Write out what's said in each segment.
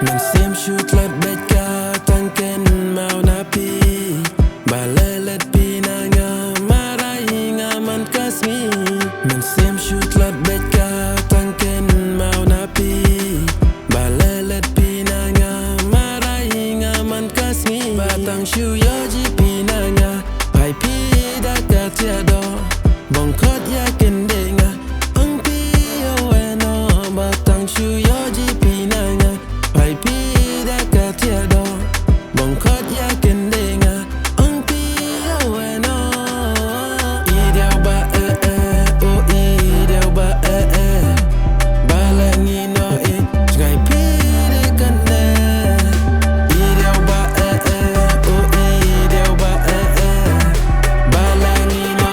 Men sem shoot lat beka tangken mau napi balelet pinanga marai ngaman kasmi. Men sem shoot lat beka tangken mau napi balelet pinanga marai ngaman kasmi. Batang shuyo ji pinanga pai pi da ka tiado bongkot ya kendenga ang pi oweno. Batang shuyo ji pinanga pai pi da ka tiado bongkot ya kendenga ang pi oweno. Diaw ba oh diaw ba balangi no sky pi de kanne. Diaw ba oh diaw ba balangi no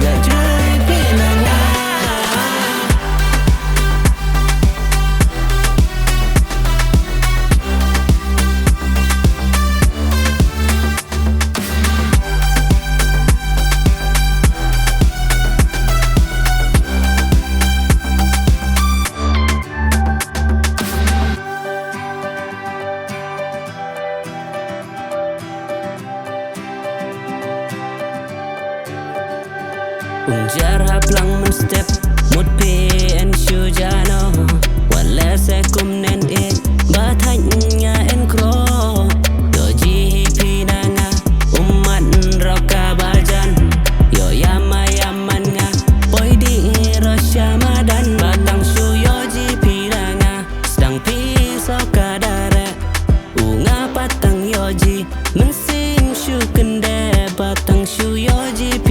ya jai pinanga. Unjar haplang men step mut pe en shujano wala se kum nen e batanya en kro doji pinanga umman roka bajan yo yaman nga boy di rashamadan. Batang shuyoji pinanga sedang pisau kadare unga patang yoji mensim shu kende. Batang shuyoji